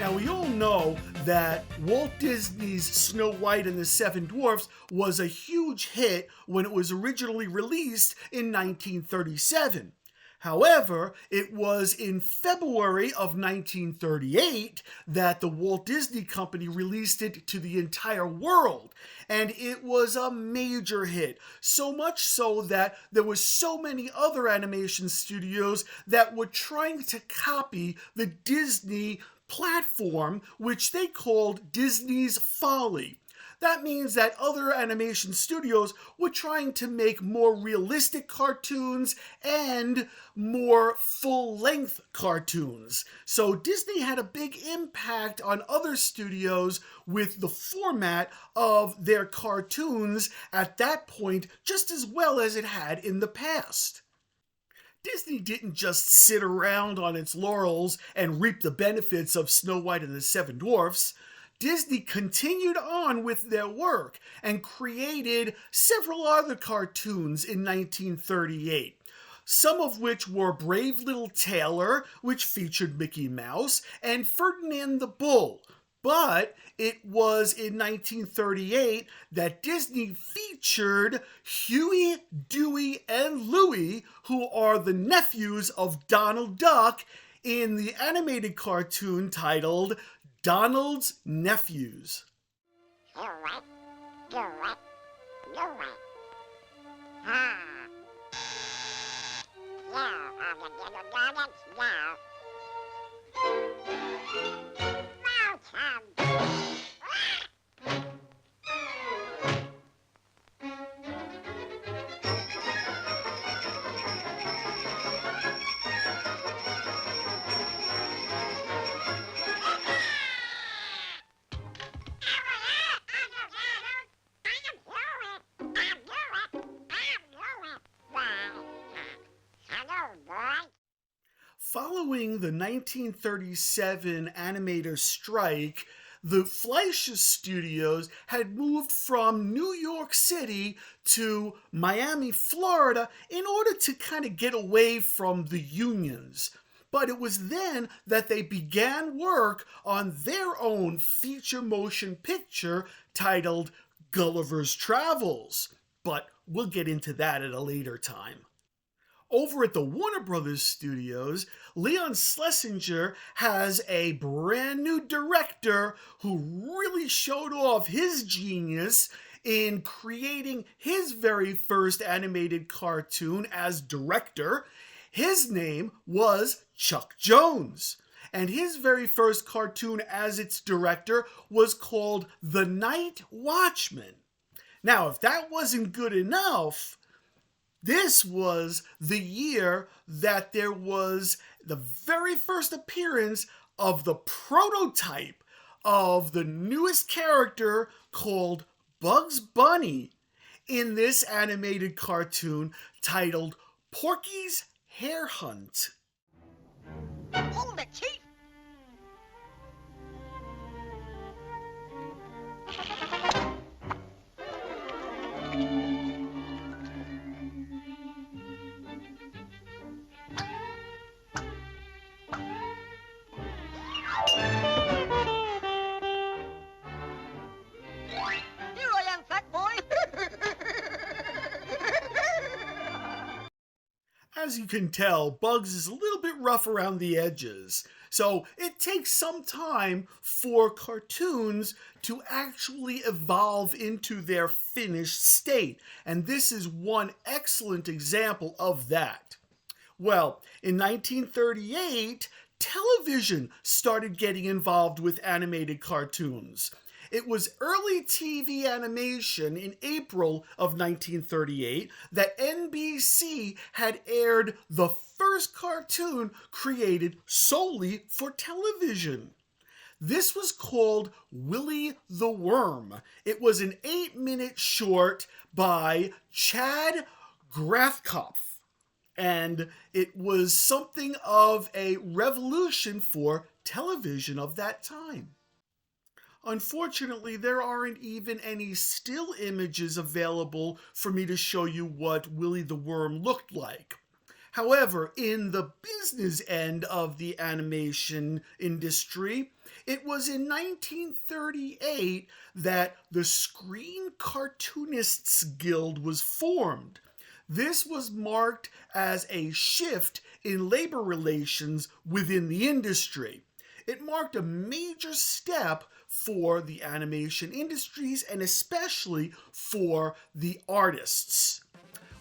Now, we all know that Walt Disney's Snow White and the Seven Dwarfs was a huge hit when it was originally released in 1937. However, it was in February of 1938 that the Walt Disney Company released it to the entire world, and it was a major hit, so much so that there were so many other animation studios that were trying to copy the Disney platform, which they called Disney's Folly. That means that other animation studios were trying to make more realistic cartoons and more full-length cartoons. So Disney had a big impact on other studios with the format of their cartoons at that point, just as well as it had in the past. Disney didn't just sit around on its laurels and reap the benefits of Snow White and the Seven Dwarfs. Disney continued on with their work and created several other cartoons in 1938. Some of which were Brave Little Tailor, which featured Mickey Mouse, and Ferdinand the Bull. But it was in 1938 that Disney featured Huey, Dewey, and Louie, who are the nephews of Donald Duck, in the animated cartoon titled Donald's Nephews. Do it, do it, do it. Ah. Now, all the little donuts, now. Welcome. Following the 1937 animator strike, the Fleischer Studios had moved from New York City to Miami, Florida, in order to kind of get away from the unions. But it was then that they began work on their own feature motion picture titled Gulliver's Travels. But we'll get into that at a later time. Over at the Warner Brothers Studios, Leon Schlesinger has a brand new director who really showed off his genius in creating his very first animated cartoon as director. His name was Chuck Jones, and his very first cartoon as its director was called The Night Watchman. Now, if that wasn't good enough, this was the year that there was the very first appearance of the prototype of the newest character called Bugs Bunny in this animated cartoon titled Porky's Hare Hunt. Hold it, Chief! As you can tell, Bugs is a little bit rough around the edges, so it takes some time for cartoons to actually evolve into their finished state, and this is one excellent example of that. Well, in 1938, television started getting involved with animated cartoons. It was early TV animation in April of 1938 that NBC had aired the first cartoon created solely for television. This was called Willy the Worm. It was an 8-minute short by Chad Grathkopf, and it was something of a revolution for television of that time. Unfortunately, there aren't even any still images available for me to show you what Willy the Worm looked like. However, in the business end of the animation industry, it was in 1938 that the Screen Cartoonists Guild was formed. This was marked as a shift in labor relations within the industry. It marked a major step for the animation industries and especially for the artists.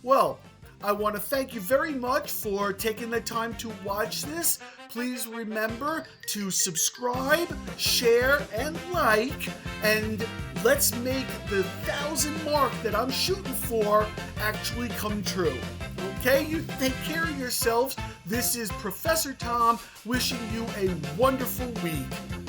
Well, I want to thank you very much for taking the time to watch this. Please remember to subscribe, share, and like, and let's make the 1,000 mark that I'm shooting for actually come true. Okay, you take care of yourselves. This is Professor Tom wishing you a wonderful week.